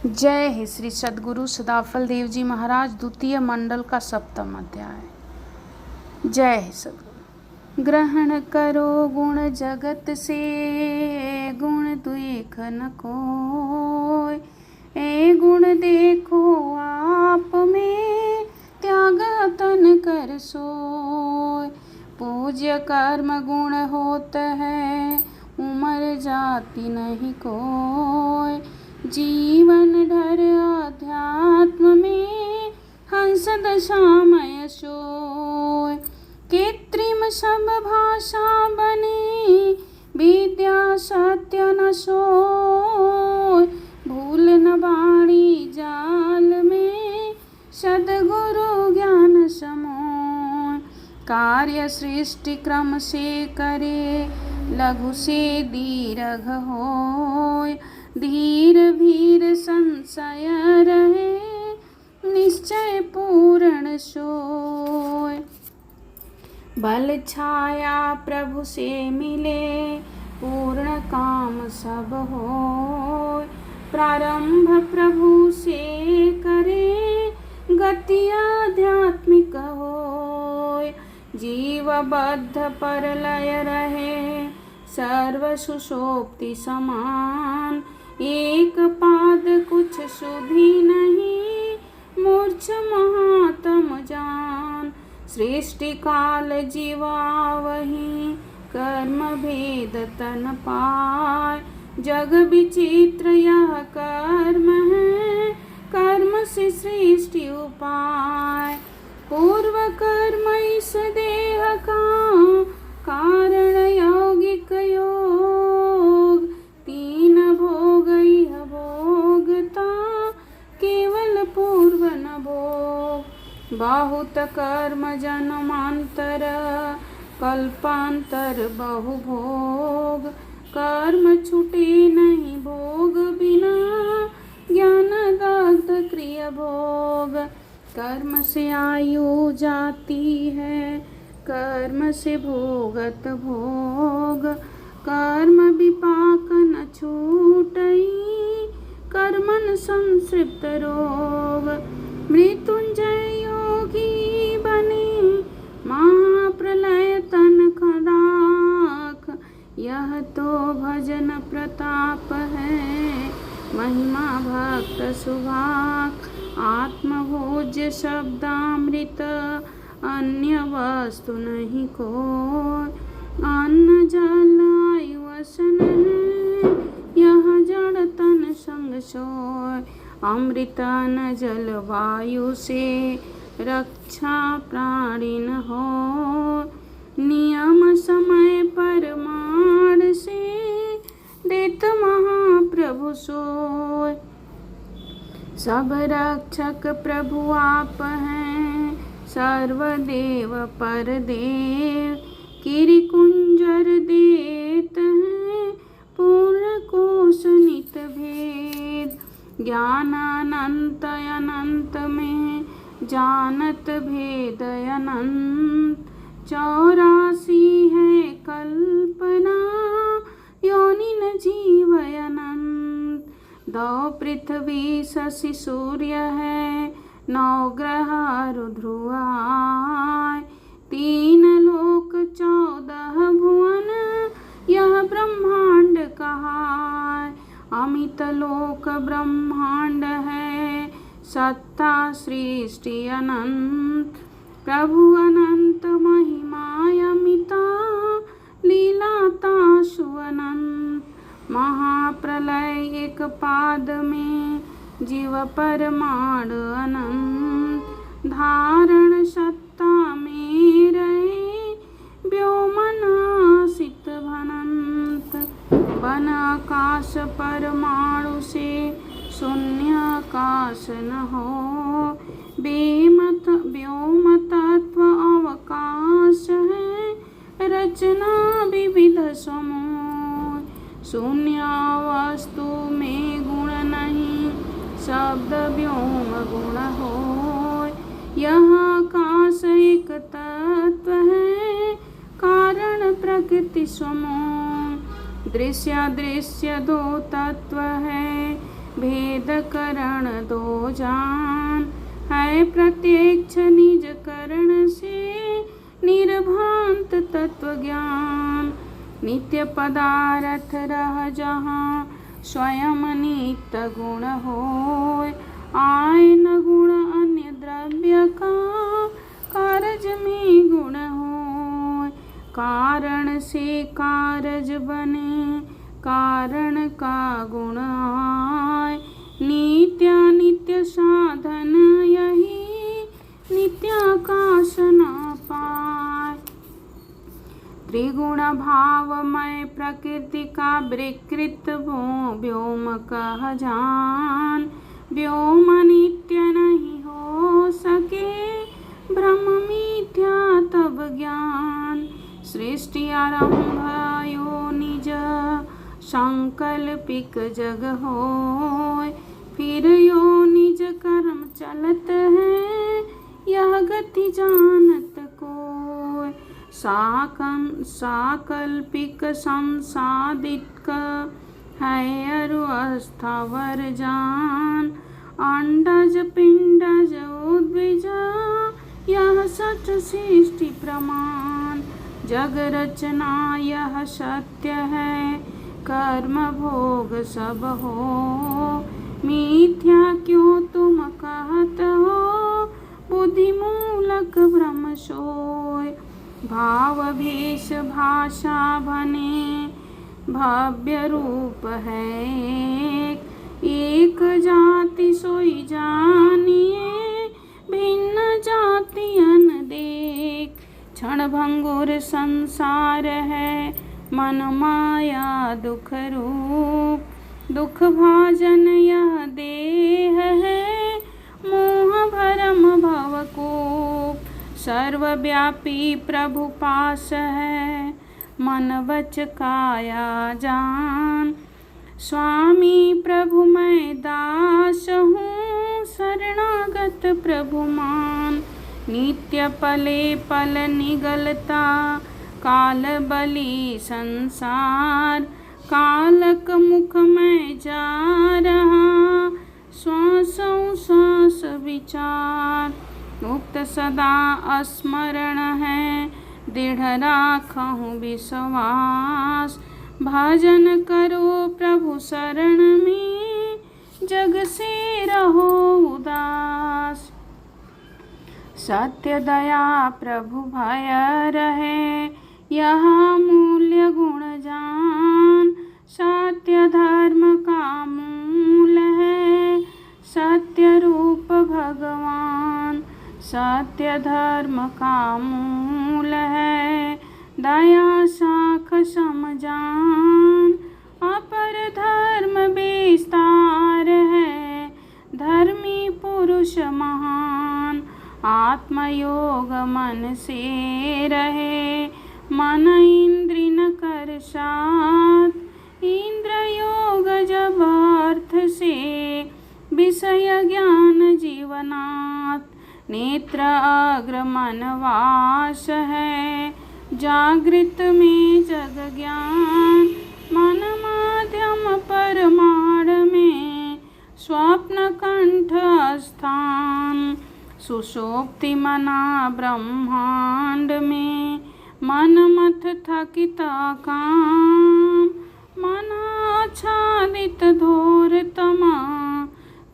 जय हे श्री सद्गुरु सदाफल देव जी महाराज, द्वितीय मंडल का 7वां अध्याय। जय हे सद्गुरु। ग्रहण करो गुण जगत से, गुण देख न कोय। ए गुण देखो आप में, त्याग तन कर सोय। पूज्य कर्म गुण होत है, उमर जाति नहीं कोय। जीवन ढर अध्यात्म में, हंस दशामय सोय। कृत्रिम सब भाषा बने, विद्या सत्य न सोय। भूल न बाणी जाल में, सद्गुरु ज्ञान समोय। कार्य सृष्टि क्रम से करे, लघु से दीर्घ होय। धीर भीर संशय रहे, निश्चय पूर्ण सोय। बल छाया प्रभु से मिले, पूर्ण काम सब होय। प्रारंभ प्रभु से करे, गति आध्यात्मिक होय। जीव बद्ध पर लय रहे, सर्व सुषुप्ति समान। एक पाद कुछ सुधि नहीं, मूर्छ महात्म जान। सृष्टि काल जीवावहि, कर्म भेद तन पाय। जग विचित्र यह कर्म है, कर्म से सृष्टि उपाय। पूर्व कर्म इस देह का, कारण यौगिक योग। तीन भोग यह भोगता, केवल पूर्व न भोग। बहुत कर्म जन्मांतर, कल्पांतर बहु भोग। कर्म छूटे नहीं भोग बिना, ज्ञान दग्ध क्रिया भोग। कर्म से आयु जाती है, कर्म से भोगत भोग। कर्म विपाक न छूटई, कर्मन संसृप्त रोग। मृत्युंजय योगी बने, महाप्रलय तन खदाख। यह तो भजन प्रताप है, महिमा भक्त सुभाग। आत्मभोज्य शब्दामृत, अन्य वस्तु नहीं कोय। अन्न जल आयु वसन है, यह जड़ तन संग सोय। अमृत न जल वायु से, रक्षा प्राणी न हो। नियम समय परमाण से, देत महाप्रभु सोय। सब रक्षक प्रभु आप हैं, सर्वदेव परदेव। किरिकुंजर देत हैं, पूर्ण कोश नित भेद। ज्ञान अनंत अनंत में, जानत भेद अनंत। 84 है कल्पना, योनिन जीव अनंत। 2 पृथ्वी शशि सूर्य है, 9 ग्रह रुध्रुव आय। 3 लोक 14 भुवन, यह ब्रह्मांड कहाय। अमित लोक ब्रह्मांड है, सत्ता सृष्टि अनंत। प्रभु अनंत महिमा अमिता, लीला ताशु अनंत। महाप्रलय एक पाद में, जीव परमाण अनंत। धारण सत्ता में रहे, व्योमनासित भनंत। बन आकाश परमाणु से, शून्य आकाश न हो। व्योम तत्व अवकाश है, रचना विविध समूह। शून्य वस्तु में गुण नहीं, शब्द व्योम गुण हो। यह आकाश एक तत्व है, कारण प्रकृति समूह। दृश्य दृश्य 2 तत्व है, भेद भेद करण दो जान, है प्रत्यक्ष निज करण से निर्भांत तत्व ज्ञान। नित्य पदार्थ रह जहाँ स्वयं नित्य गुण होय, आय न गुण अन्य द्रव्य का कारज में गुण होय। कारण से कारज बने कारण का गुण आय, नित्यानित्य साधन यही नित्याकाश न पाय। त्रिगुण भावमय प्रकृति का विकृत व्योम कह जान, व्योम नित्य नहीं हो सके ब्रह्म मिथ्या तब ज्ञान। सृष्टि आरंभ यो निज संकल्पिक जग होय, फिर यो निज कर्म चलत है यह गति जानत कोय। साकल्पिक संसादित है अरु अस्थावर जान, अंडज पिंडज उद्विज यह सच सृष्टि प्रमाण। जग रचना यह सत्य है कर्म भोग सब हो, मिथ्या क्यों तुम कहत हो बुद्धि मूलक भ्रम सोय। भाव भेष भाषा बने भव्य रूप है एक जाति सोई जानिए भिन्न जाति अनदेख। क्षण भंगुर संसार है मन माया दुख रूप, दुख भाजन यह देह है मोह भरम भवकूप। सर्वव्यापी प्रभु पास है मन वच काया जान, स्वामी प्रभु मैं दास हूँ शरणागत प्रभु मान। नित्य पले पल निगलता काल बलि संसार, कालक मुख में जा रहा श्वासों श्वास विचार। मुक्त सदा स्मरण है दृढ़ राखहु विश्वास, भजन करो प्रभु शरण में जग से रहो उदास। सत्य दया प्रभु भय रहे यह मूल्य गुण जान, सत्य धर्म का मूल है सत्य रूप भगवान। सत्य धर्म का मूल है दया शाख समजान, अपर धर्म विस्तार है धर्मी पुरुष महान। आत्मयोग मन से रहे मन इंद्रि न कर साथ, इंद्र योग जब अर्थ से विषय ज्ञान जीवनात्। नेत्र अग्र मन वास है जागृत में जग ज्ञान, मन माध्यम परमाण में स्वप्न कंठ स्थान। सुषुप्ति मना ब्रह्मांड में मन मथ थकिता काम, मन आच्छादित धोर तमा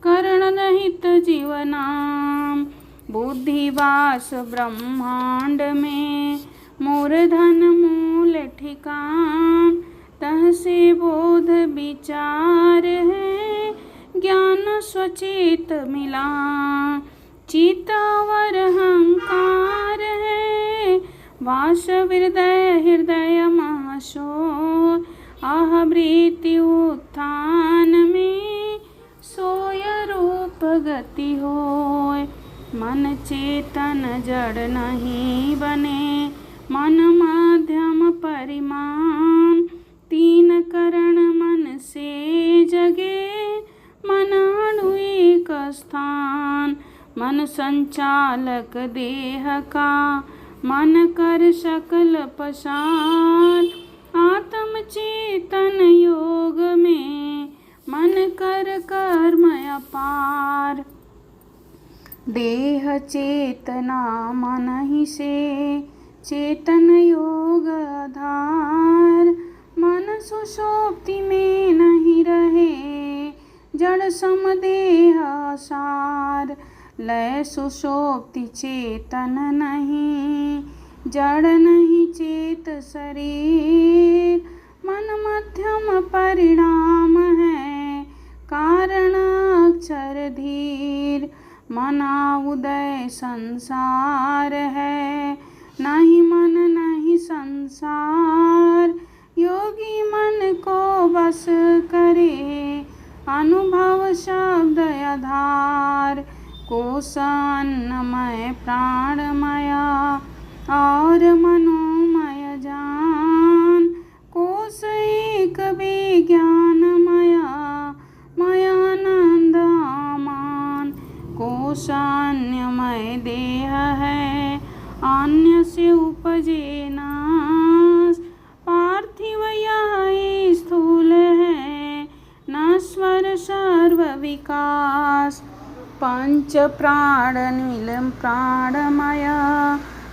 करण रहित जीवनाम। बुद्धिवास ब्रह्मांड में मूर्धन मूल ठिकान, तह से बोध विचार है ज्ञान स्वचेत मिला। चित्तावर अहंकार है वास हृदय हृदय महाशोर, आहवृत्ति उत्थान में सोय रूप गति होय। मन चेतन जड़ नहीं बने मन माध्यम परिमाण, तीन करण मन से जगे मन अणु एक स्थान। मन संचालक देह का मन कर सकल पसार, आत्म चेतन योग में मन कर कर्म सार। देह चेतना मन ही से चेतन योग आधार। मन सुषुप्ति में नहीं रहे जड़ सम देह सार। लय सुषुप्ति चेतन नहीं जड़ नहीं चेत शरीर। मन मध्यम परिणाम है कारण अक्षर धीर। मना उदय संसार है नहीं मन नहीं संसार। योगी मन को बस करे अनुभव शब्द आधार। कोश अन्नमय प्राणमया और मनोमय जान। कोश एक विज्ञानमया मयानंद आमान। कोश अन्यमय देह है अन्य से उपजे नाश। पार्थिव यह स्थूल है नश्वर सर्व विकास। पंच प्राण नीलम प्राणमया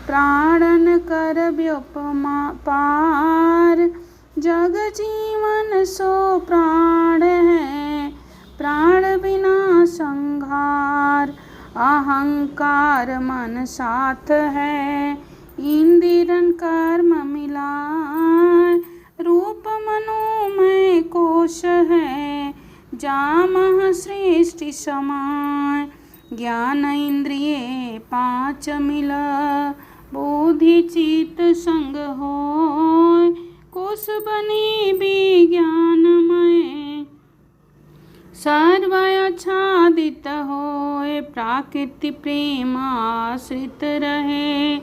प्राणन कर व्योपमा पार। जग जीवन सो प्राण है प्राण बिना संहार। अहंकार मन साथ है इंद्रियन कर्म मिलाय। रूप मनोमय कोश है जामह सृष्टि समाय। ज्ञान इंद्रिय पांच मिल बुद्धि चित्त संग होय। कोश बने विज्ञानमय सर्व आच्छादित होय। प्राकृति प्रेम आश्रित रहे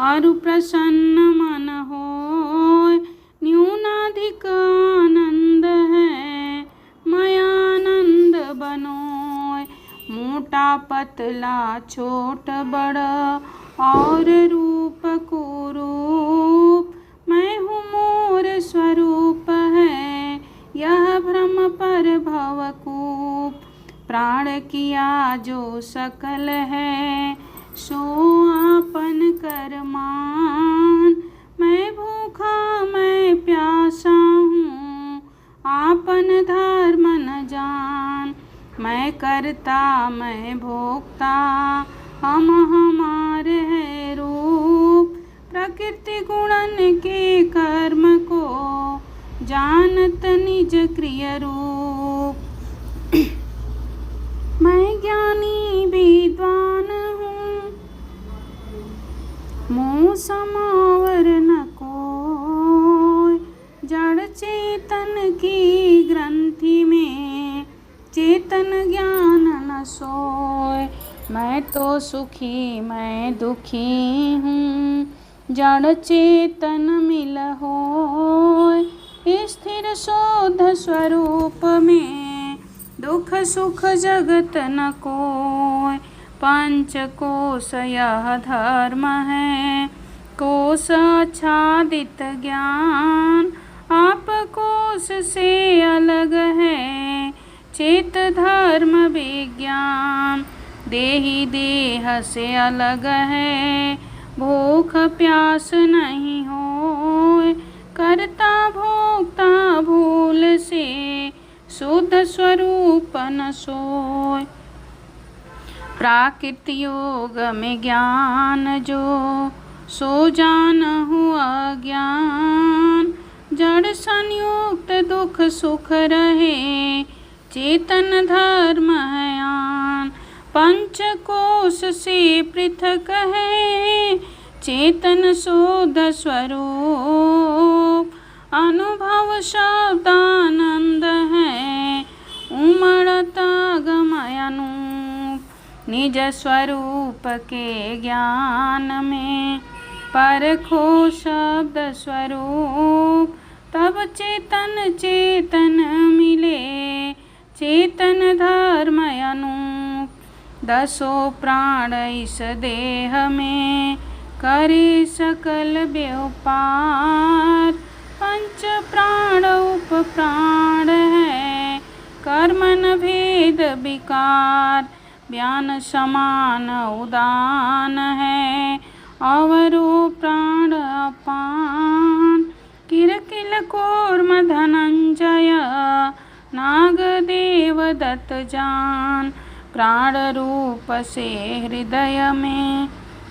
अरु प्रसन्न मन होय। न्यूनाधिक आनंद है मयानंद बनोय। मोटा पतला छोट बड़ा और रूप कुरूप। मैं हूँ मोर स्वरूप है यह भ्रम पर भवकूप। प्राण किया जो सकल है सो आपन कर मान। मैं भूखा मैं प्यासा हूँ आपन धर्म न जान। मैं करता मैं भोगता हम हमारे है रूप। प्रकृति गुणन के कर्म को जानत निज क्रिय रूप। मैं ज्ञानी विद्वान हूँ मोह समावर न कोय। जड़ चेतन की ग्रंथि में चेतन ज्ञान न सोय। मैं तो सुखी मैं दुखी हूँ जड़ चेतन मिल होय। स्थिर शोध स्वरूप में दुख सुख जगत न कोय। पंच कोश यह धर्म है कोश आच्छादित ज्ञान। आप कोश से अलग है चेत धर्म विज्ञान। देही देह से अलग है भूख प्यास नहीं होय। करता भोगता भूल से शुद्ध स्वरूप न सोय। प्राकृत योग में ज्ञान जो सो जान हुआ ज्ञान। जड़ संयुक्त दुख सुख रहे चेतन धर्म है आन। पंच कोश से पृथक है चेतन शुद्ध स्वरूप। अनुभव शब्दानंद है उमड़ता गमय अनूप। निज स्वरूप के ज्ञान में परखो शब्द स्वरूप। तब चेतन चेतन मिले चेतन धर्म अनूप। दसों प्राण इस देह में करे सकल व्यापार। पंच प्राण उप प्राण है कर्म न भेद विकार, ज्ञान समान उदान है, अवरो प्राण अपान। किरकिल कूर्म धनंजय, नागदेव दत्त जान। प्राण रूप से हृदय में,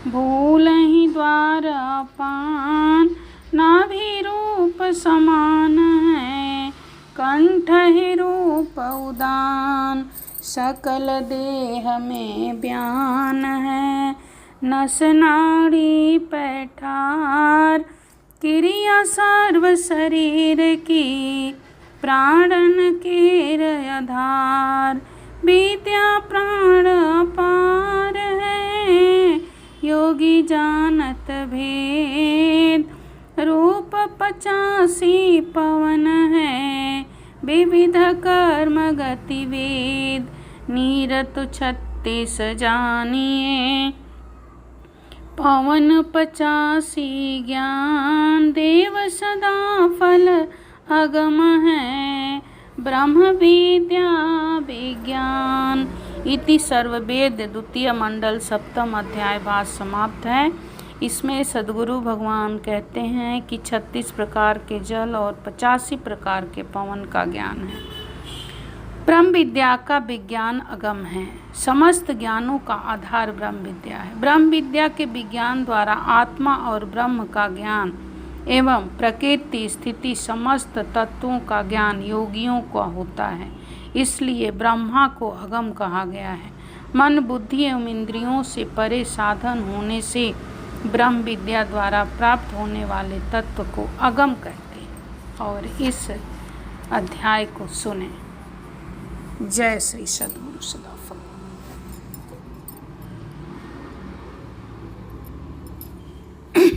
भूलहि द्वार अपान। नाभि रूप समान है, कंठ ही रूप उदान। सकल देह में बयान है, नस नाड़ी पैठार। क्रिया सर्व शरीर की, प्राणन केर आधार। विद्या प्राण अपार है, योगी जानत भेद। रूप 85 पवन है, विविध कर्म गति वेद। नीरत 36 जानिए, पवन 85 ज्ञान। देव सदा फल अगम है, ब्रह्म विद्या विज्ञान। इति सर्ववेद द्वितीय मंडल सप्तम अध्याय भाष्य समाप्त है। इसमें सद्गुरु भगवान कहते हैं कि 36 प्रकार के जल और 85 प्रकार के पवन का ज्ञान है। ब्रह्म विद्या का विज्ञान अगम है। समस्त ज्ञानों का आधार ब्रह्म विद्या है। ब्रह्म विद्या के विज्ञान द्वारा आत्मा और ब्रह्म का ज्ञान एवं प्रकृति स्थिति समस्त तत्वों का ज्ञान योगियों को होता है। इसलिए ब्रह्मा को अगम कहा गया है। मन बुद्धि एवं इंद्रियों से परे साधन होने से ब्रह्म विद्या द्वारा प्राप्त होने वाले तत्व को अगम कहते हैं। और इस अध्याय को सुने। जय श्री सद्गुरु सदा फल।